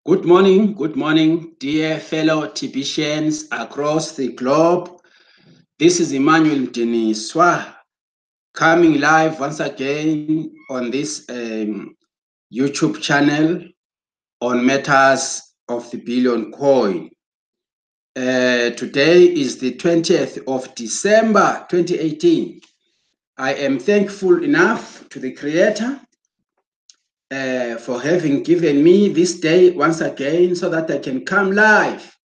Good morning, dear fellow TPCians across the globe. This is emmanuelmdiniswa coming live once again on this YouTube channel on matters of the billion coin. Today is the 20th of December 2018. I am thankful enough to the Creator for having given me this day once again so that I can come live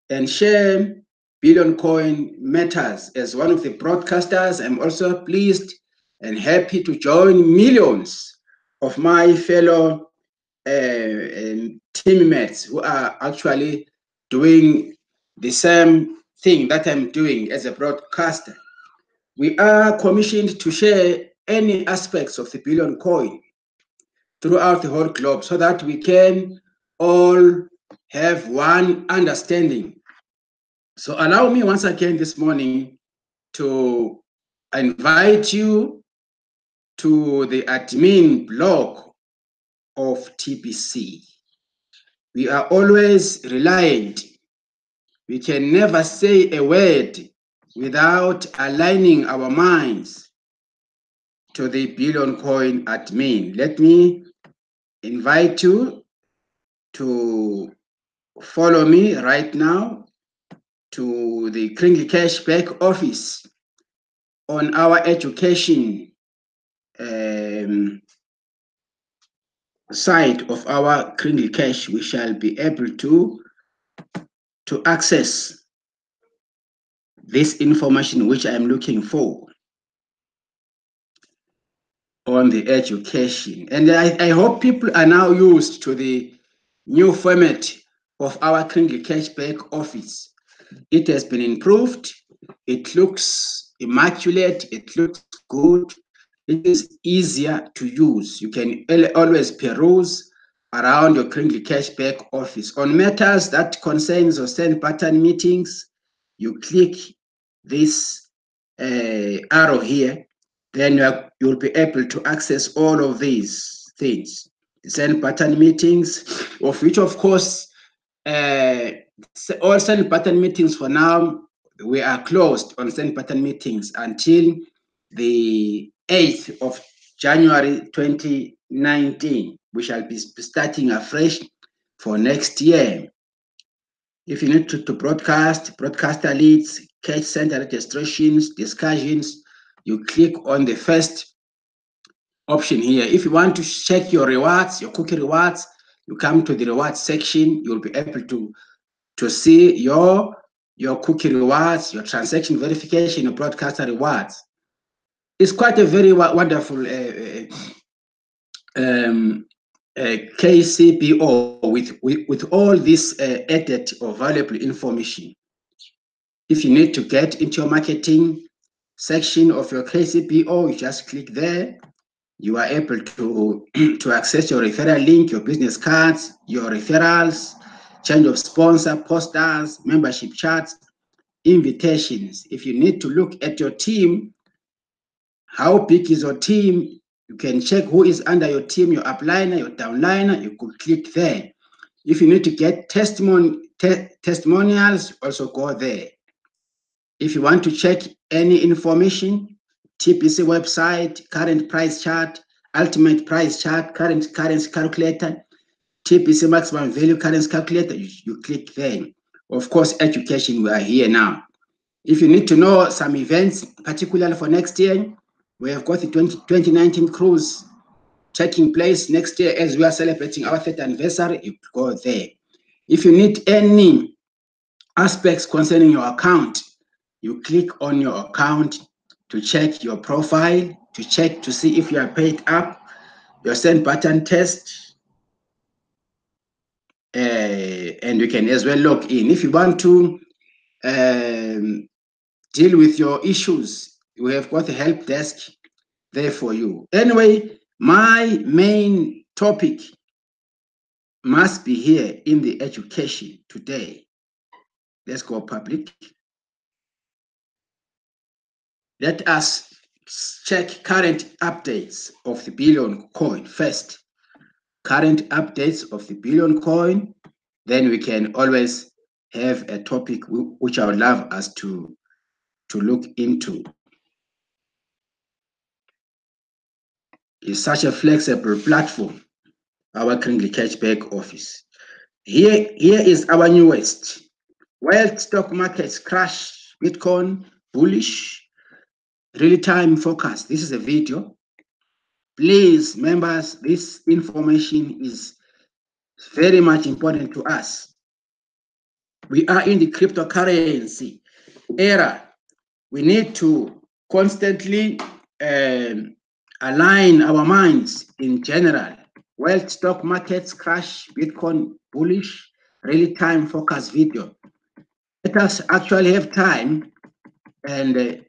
and share billion coin matters. As one of the broadcasters, I'm also pleased and happy to join millions of my fellow teammates who are actually doing the same thing that I'm doing as a broadcaster. We are commissioned to share any aspects of the billion coin throughout the whole globe so that we can all have one understanding. So allow me once again this morning to invite you to the admin blog of TPC. We are always reliant. We can never say a word without aligning our minds to the billion coin admin. Let me invite you to follow me right now to the Kringle Cash back office on our education side of our Kringle Cash. We shall be able to access this information which I am looking for on the education. And I hope people are now used to the new format of our Kringle Cash back office. It has been improved. It looks immaculate. It looks good. It is easier to use. You can always peruse around your Kringle Cash back office. On matters that concerns or send pattern meetings, you click this arrow here, then you'll be able to access all of these things. Send pattern meetings, of which, of course, all send pattern meetings for now, we are closed on send pattern meetings until the 8th of January 2019. We shall be starting afresh for next year. If you need to broadcaster leads, cash center registrations, discussions, you click on the first option here. If you want to check your rewards, your cookie rewards, you come to the rewards section. You'll be able to see your cookie rewards, your transaction verification, your broadcaster rewards. It's quite a very wonderful KCBO with all this added or valuable information. If you need to get into your marketing section of your KCBO, you just click there. You are able to access your referral link, your business cards, your referrals, change of sponsor, posters, membership charts, invitations. If you need to look at your team, how big is your team? You can check who is under your team, your upliner, your downliner. You could click there. If you need to get testimonials, also go there. If you want to check any information, TPC website, current price chart, ultimate price chart, current currency calculator, TPC maximum value currency calculator, you click there. Of course, education, we are here now. If you need to know some events, particularly for next year, we have got the 2019 cruise taking place next year as we are celebrating our 3rd anniversary. You go there. If you need any aspects concerning your account, you click on your account to check your profile, to check to see if you are paid up, your send pattern test, and you can as well log in. If you want to deal with your issues, we have got a help desk there for you. Anyway, my main topic must be here in the education today. Let's go public. Let us check current updates of the billion coin first. current updates of the billion coin, then we can always have a topic which I would love us to look into. It's such a flexible platform, our KRINGLE cashback office. Here is our newest. While stock markets crash, Bitcoin bullish, real-time forecast. This is a video. Please, members, this information is very much important to us. We are in the cryptocurrency era. We need to constantly align our minds in general. While stock markets crash, Bitcoin bullish, real-time forecast video. Let us actually have time and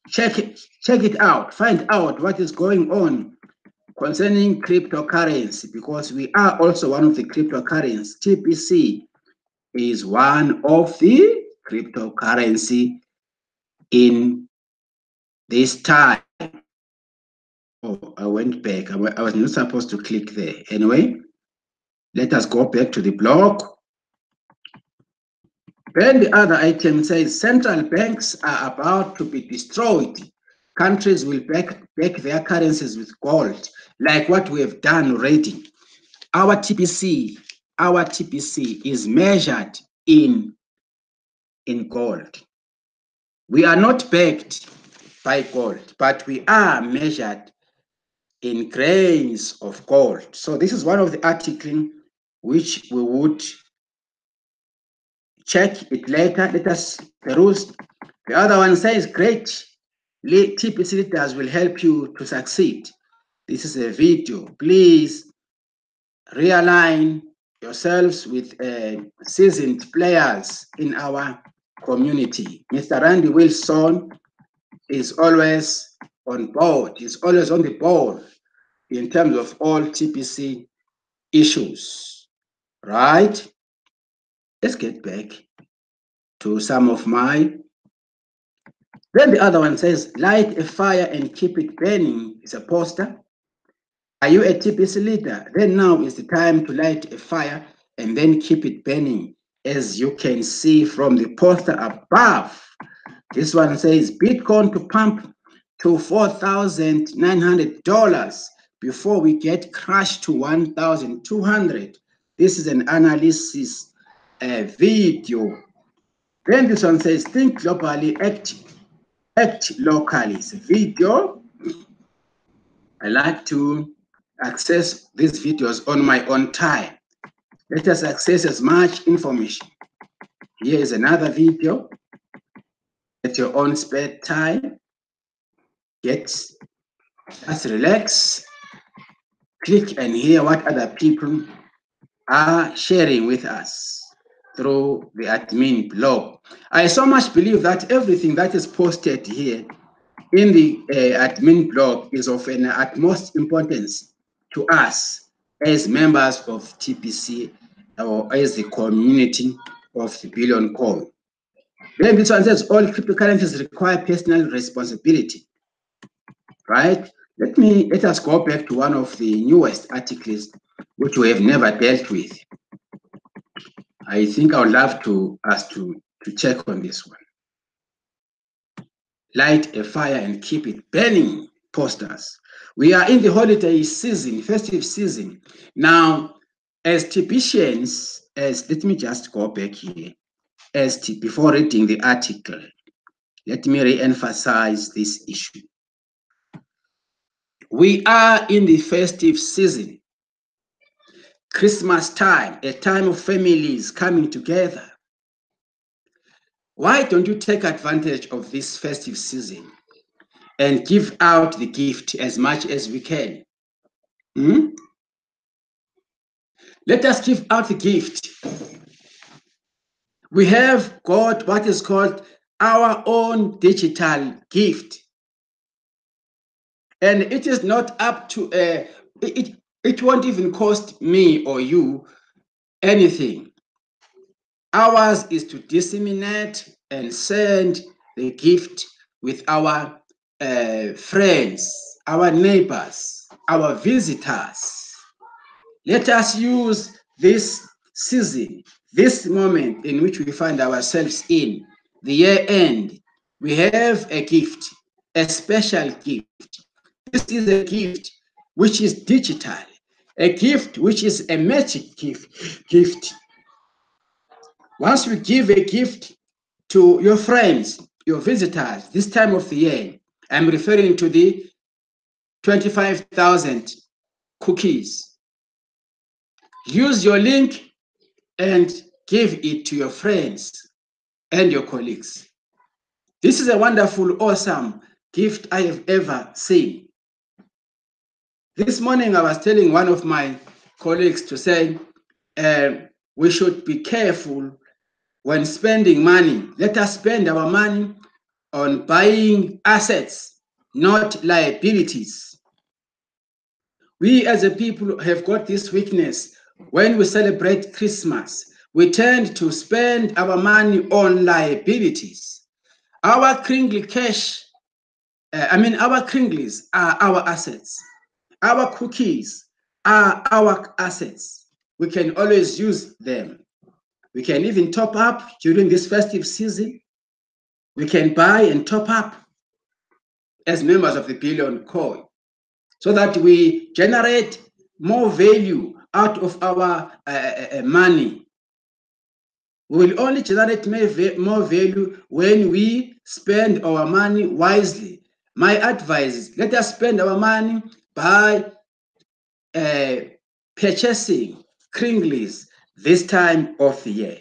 check it out, find out what is going on concerning cryptocurrency, because we are also one of the cryptocurrencies. TPC is one of the cryptocurrency in this time. Oh, I went back. I was not supposed to click there. Anyway, let us go back to the blog. Then the other item says central banks are about to be destroyed. Countries will back their currencies with gold, like what we have done already. Our TPC is measured in gold. We are not backed by gold, but we are measured in grains of gold. So this is one of the articles which we would check it later. Let us peruse. The other one says, great TPC leaders will help you to succeed. This is a video. Please realign yourselves with seasoned players in our community. Mr. Randy Wilson is always on board. He's always on the ball in terms of all TPC issues, right? Let's get back to some of my. Then the other one says, light a fire and keep it burning is a poster. Are you a TPC leader? Then now is the time to light a fire and then keep it burning. As you can see from the poster above, this one says Bitcoin to pump to $4,900 before we get crashed to 1,200. This is an analysis video. Then this one says think globally, act locally. It's a video. I like to access these videos on my own time. Let us access as much information. Here is another video. At your own spare time. Just relax. Click and hear what other people are sharing with us through the admin blog. I so much believe that everything that is posted here in the admin blog is of an utmost importance to us as members of TPC or as the community of the billion coin. Then this one says all cryptocurrencies require personal responsibility, right? Let us go back to one of the newest articles which we have never dealt with. I think I would love us to check on this one. Light a fire and keep it burning posters. We are in the holiday season, festive season. Now, as TPCians, let me just go back here. Before reading the article, let me re-emphasize this issue. We are in the festive season. Christmas time, a time of families coming together. Why don't you take advantage of this festive season and give out the gift as much as we can? Let us give out the gift. We have got what is called our own digital gift. And it is not up to, it won't even cost me or you anything. Ours is to disseminate and send the gift with our friends, our neighbors, our visitors. Let us use this season, this moment in which we find ourselves in, the year end. We have a gift, a special gift. This is a gift which is digital, a gift which is a magic gift. Once you give a gift to your friends, your visitors, this time of the year, I'm referring to the 25,000 cookies. Use your link and give it to your friends and your colleagues. This is a wonderful, awesome gift I have ever seen. This morning I was telling one of my colleagues to say, we should be careful when spending money. Let us spend our money on buying assets, not liabilities. We as a people have got this weakness. When we celebrate Christmas, we tend to spend our money on liabilities. Our kringle cash, our kringles are our assets. Our cookies are our assets. We can always use them. We can even top up during this festive season. We can buy and top up as members of the Billion Core so that we generate more value out of our money. We will only generate more value when we spend our money wisely. My advice is let us spend our money by purchasing kringles this time of the year.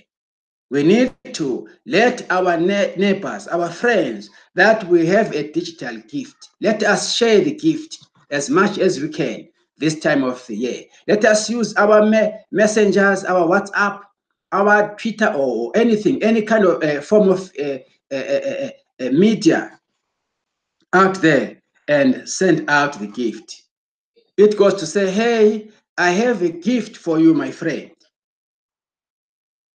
We need to let our neighbors, our friends, that we have a digital gift. Let us share the gift as much as we can this time of the year. Let us use our messengers, our WhatsApp, our Twitter, or anything, any kind of form of media out there and send out the gift. It goes to say, hey, I have a gift for you, my friend.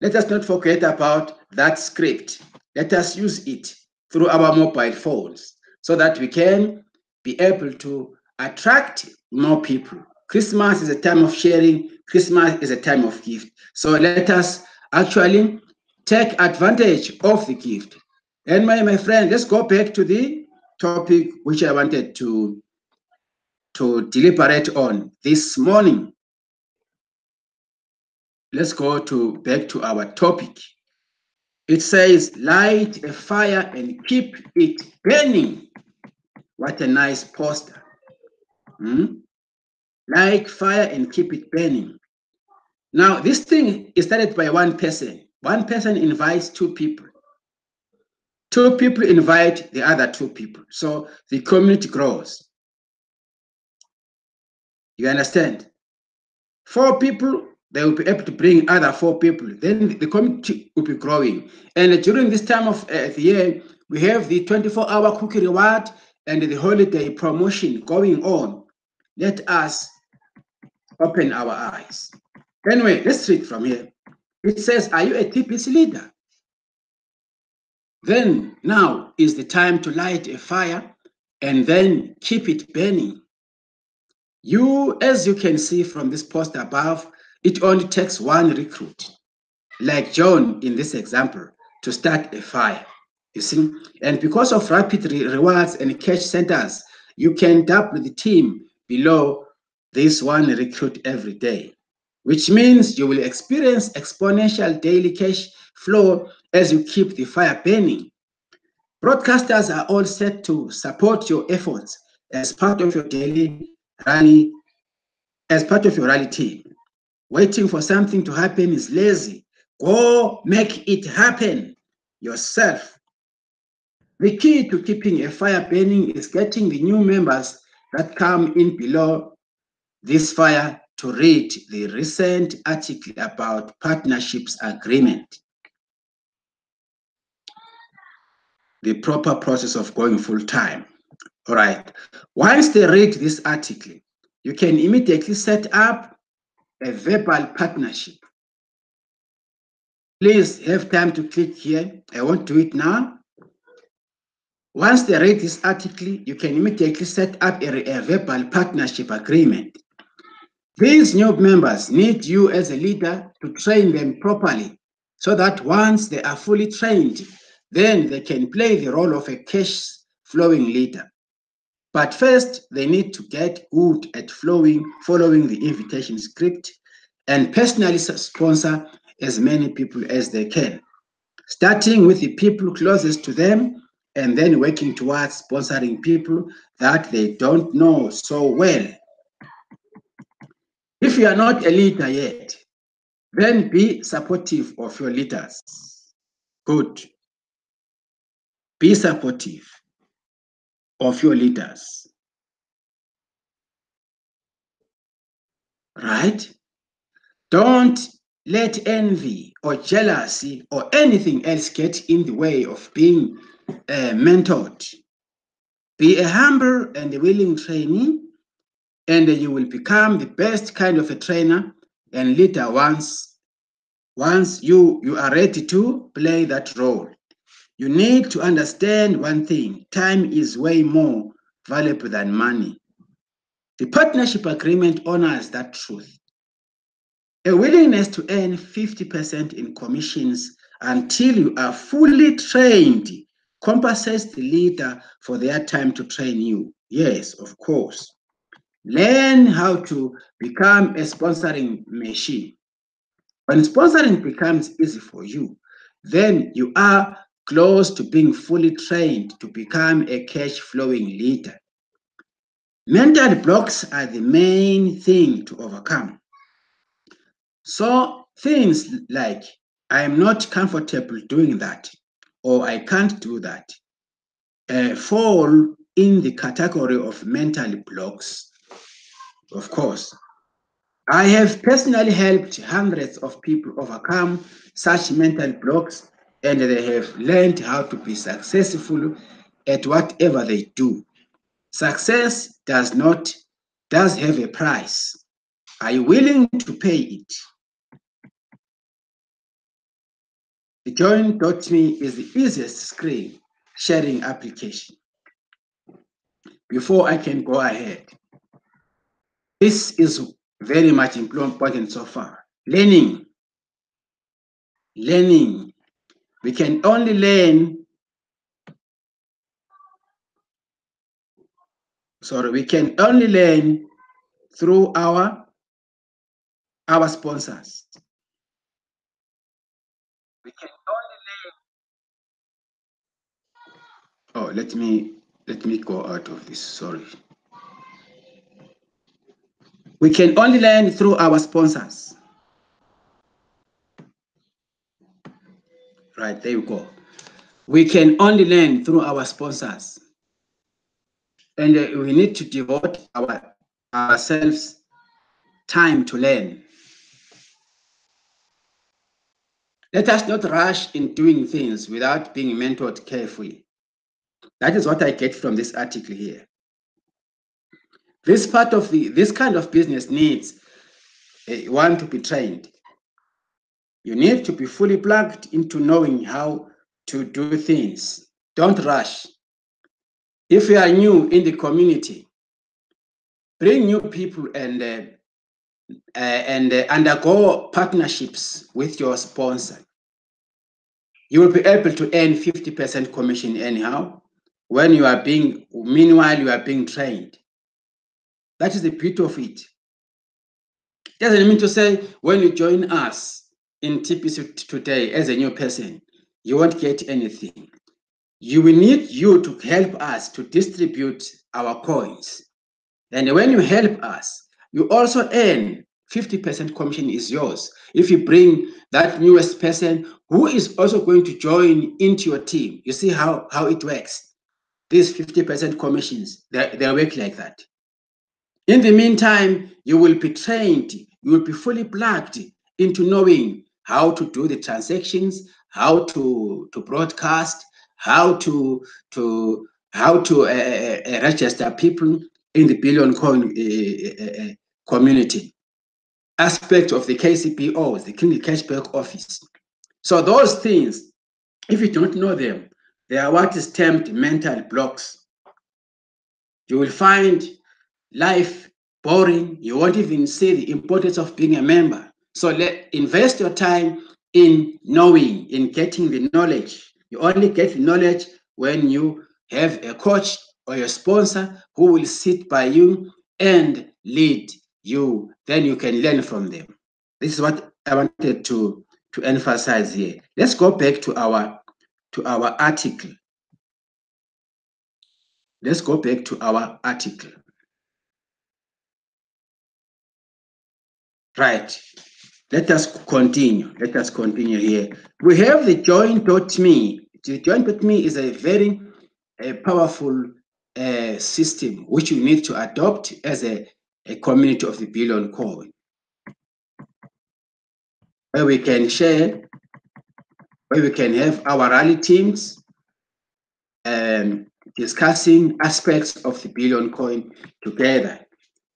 Let us not forget about that script. Let us use it through our mobile phones so that we can be able to attract more people. Christmas is a time of sharing. Christmas is a time of gift. So let us actually take advantage of the gift. And my friend, let's go back to the topic which I wanted to deliberate on this morning. Let's go back to our topic. It says, light a fire and keep it burning. What a nice poster. Light fire and keep it burning. Now, this thing is started by one person. One person invites two people. Two people invite the other two people. So the community grows. You understand? 4 people, they will be able to bring other 4 people. Then the community will be growing. And during this time of the year, we have the 24-hour cookie reward and the holiday promotion going on. Let us open our eyes. Anyway, let's read from here. It says, are you a TPC leader? Then now is the time to light a fire and then keep it burning. As you can see from this post above, it only takes one recruit, like John in this example, to start a fire, you see. And because of rapid rewards and cash centers, you can double the team below this one recruit every day, which means you will experience exponential daily cash flow as you keep the fire burning. Broadcasters are all set to support your efforts as part of your daily rally, as part of your rally team. Waiting for something to happen is lazy. Go make it happen yourself. The key to keeping a fire burning is getting the new members that come in below this fire to read the recent article about partnerships agreement. The proper process of going full time. All right. Once they read this article, you can immediately set up a verbal partnership. Please have time to click here. I won't do it now. Once they read this article, you can immediately set up a verbal partnership agreement. These new members need you as a leader to train them properly so that once they are fully trained, then they can play the role of a cash-flowing leader. But first, they need to get good at following the invitation script and personally sponsor as many people as they can, starting with the people closest to them and then working towards sponsoring people that they don't know so well. If you are not a leader yet, then be supportive of your leaders. Good. Be supportive of your leaders. Right? Don't let envy or jealousy or anything else get in the way of being mentored. Be a humble and willing trainee, and you will become the best kind of a trainer and leader once you are ready to play that role. You need to understand one thing: time is way more valuable than money. The partnership agreement honors that truth. A willingness to earn 50% in commissions until you are fully trained compensates the leader for their time to train you. Yes, of course. Learn how to become a sponsoring machine. When sponsoring becomes easy for you, then you are close to being fully trained to become a cash-flowing leader. Mental blocks are the main thing to overcome. So things like, I am not comfortable doing that, or I can't do that, fall in the category of mental blocks, of course. I have personally helped hundreds of people overcome such mental blocks, and they have learned how to be successful at whatever they do. Success does have a price. Are you willing to pay it? The Join.me is the easiest screen sharing application. Before I can go ahead, this is very much important so far. Learning. We can only learn, through our sponsors. We can only learn. Oh, let me go out of this. Sorry. We can only learn through our sponsors. Right, there you go. We can only learn through our sponsors. And we need to devote ourselves time to learn. Let us not rush in doing things without being mentored carefully. That is what I get from this article here. This kind of business needs one to be trained. You need to be fully plugged into knowing how to do things. Don't rush. If you are new in the community, bring new people and undergo partnerships with your sponsor. You will be able to earn 50% commission anyhow meanwhile you are being trained. That is the beauty of it. Doesn't mean to say when you join us in TPC today as a new person, you won't get anything. You will need you to help us to distribute our coins. And when you help us, you also earn 50% commission is yours. If you bring that newest person who is also going to join into your team, you see how it works. These 50% commissions, they work like that. In the meantime, you will be trained, you will be fully plugged into knowing how to do the transactions, how to broadcast, how to register people in the Billion Coin community. Aspect of the KCPOs, the Kringle Cashback Office. So those things, if you don't know them, they are what is termed mental blocks. You will find life boring. You won't even see the importance of being a member. So invest your time in knowing, in getting the knowledge. You only get the knowledge when you have a coach or a sponsor who will sit by you and lead you. Then you can learn from them. This is what I wanted to emphasize here. Let's go back to our article. Let's go back to our article. Right. Let us continue. Let us continue here. We have the join.me. The join.me is a very powerful system which you need to adopt as a community of the Billion Coin, where we can share, where we can have our rally teams discussing aspects of the Billion Coin together.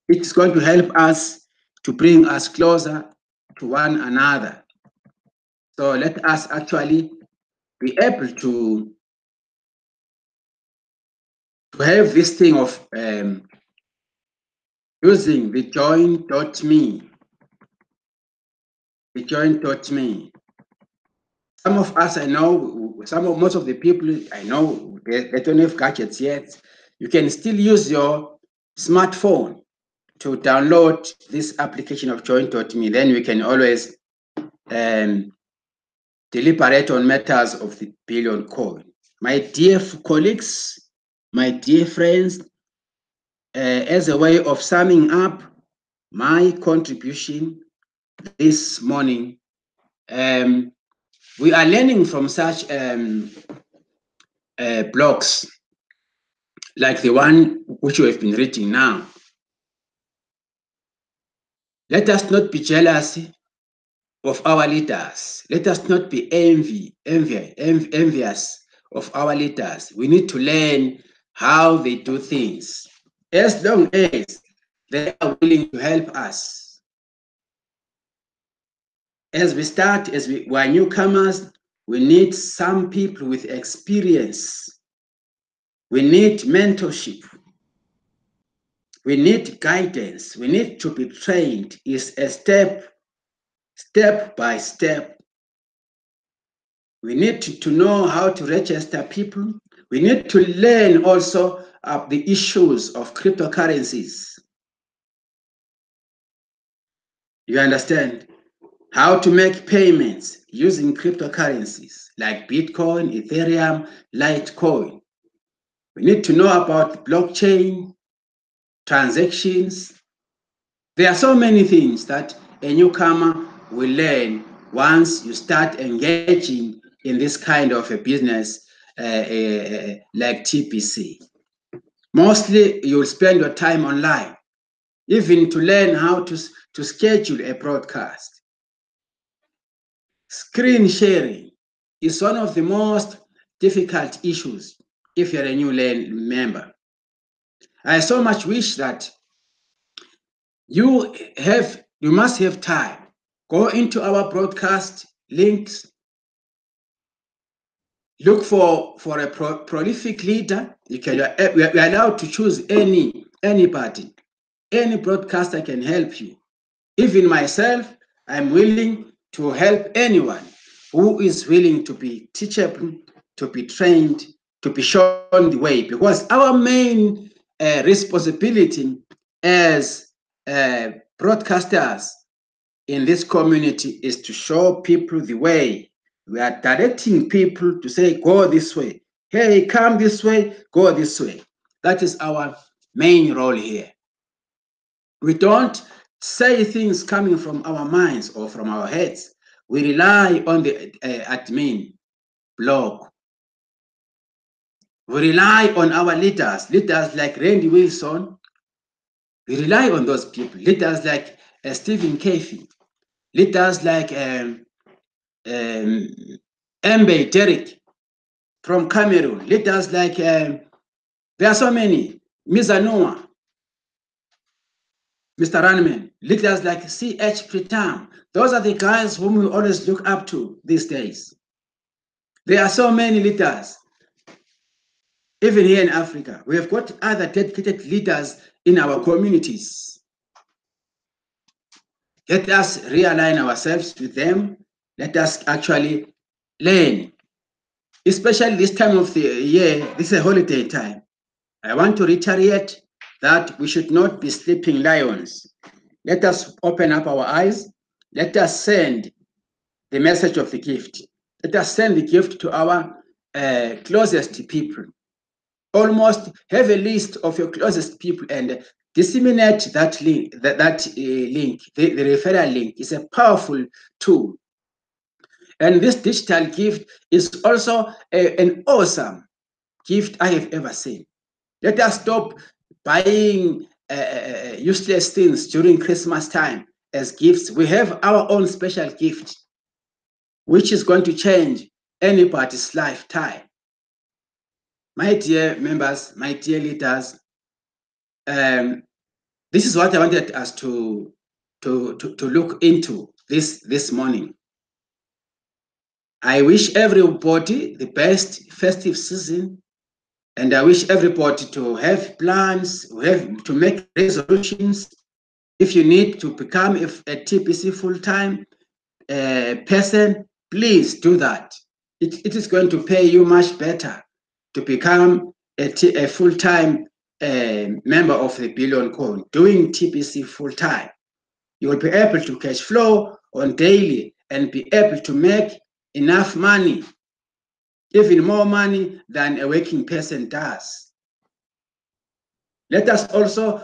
It's going to help us to bring us closer to one another. So let us actually be able to have this thing of using the join.me. The join.me. Some of us, I know, most of the people I know, they don't have gadgets yet. You can still use your smartphone to download this application of join.me. Then we can always deliberate on matters of the Billion Coin. My dear colleagues, my dear friends, as a way of summing up my contribution this morning, we are learning from such blogs like the one which we have been reading now. Let us not be jealous of our leaders. Let us not be envious of our leaders. We need to learn how they do things. As long as they are willing to help us. As we start, we are newcomers, we need some people with experience. We need mentorship. We need guidance. We need to be trained. It's a step by step. We need to know how to register people. We need to learn also the issues of cryptocurrencies. You understand? How to make payments using cryptocurrencies like Bitcoin, Ethereum, Litecoin. We need to know about blockchain, transactions. There are so many things that a newcomer will learn once you start engaging in this kind of a business like TPC. Mostly you'll spend your time online, even to learn how to schedule a broadcast. Screen sharing is one of the most difficult issues if you're a new member. I so much wish that you must have time. Go into our broadcast links. Look for a prolific leader. We are allowed to choose anybody. Any broadcaster can help you. Even myself, I'm willing to help anyone who is willing to be teachable, to be trained, to be shown the way. Because our main responsibility as broadcasters in this community is to show people the way. We are directing people to say, go this way. Hey, come this way, go this way. That is our main role here. We don't say things coming from our minds or from our heads. We rely on the admin blog. We rely on our leaders like Randy Wilson. We rely on those people. Leaders like Stephen Keefe. Leaders like Mbe Derek from Cameroon. Leaders like, there are so many. Mizanoa, Mr. Ranman. Leaders like C.H. Pritam. Those are the guys whom we always look up to these days. There are so many leaders. Even here in Africa, we have got other dedicated leaders in our communities. Let us realign ourselves with them. Let us actually learn, especially this time of the year. This is a holiday time. I want to reiterate that we should not be sleeping lions. Let us open up our eyes. Let us send the message of the gift. Let us send the gift to our closest people. Almost have a list of your closest people and disseminate that link. Link, the referral link, is a powerful tool. And this digital gift is also an awesome gift I have ever seen. Let us stop buying useless things during Christmas time as gifts. We have our own special gift, which is going to change anybody's lifetime. My dear members, my dear leaders, this is what I wanted us to look into this morning. I wish everybody the best festive season, and I wish everybody to have plans, to make resolutions. If you need to become a TPC full-time person, please do that. It is going to pay you much better to become a full-time member of the Billion Code, doing TPC full-time. You will be able to cash flow on daily and be able to make enough money, even more money than a working person does. Let us also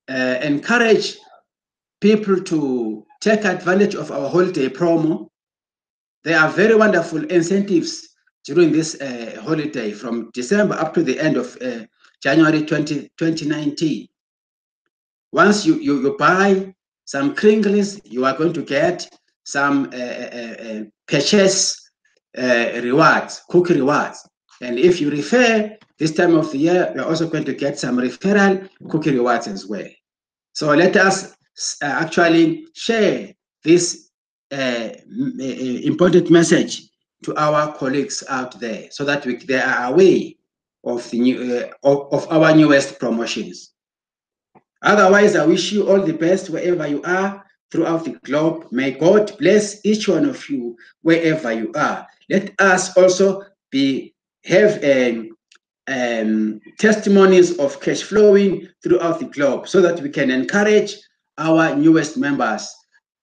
encourage people to take advantage of our holiday promo. There are very wonderful incentives during this holiday from December up to the end of January 2019. Once you buy some Kringles, you are going to get some purchase rewards, cookie rewards. And if you refer this time of the year, you're also going to get some referral cookie rewards as well. So let us actually share this important message to our colleagues out there, so that they are aware of the new of our newest promotions. Otherwise, I wish you all the best wherever you are throughout the globe. May God bless each one of you wherever you are. Let us also have testimonies of cash flowing throughout the globe, so that we can encourage our newest members.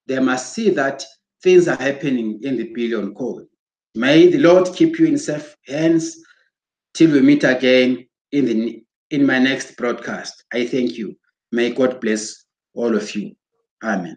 They must see that things are happening in the Billion Code. May the Lord keep you in safe hands till we meet again in my next broadcast. I thank you. May God bless all of you. Amen.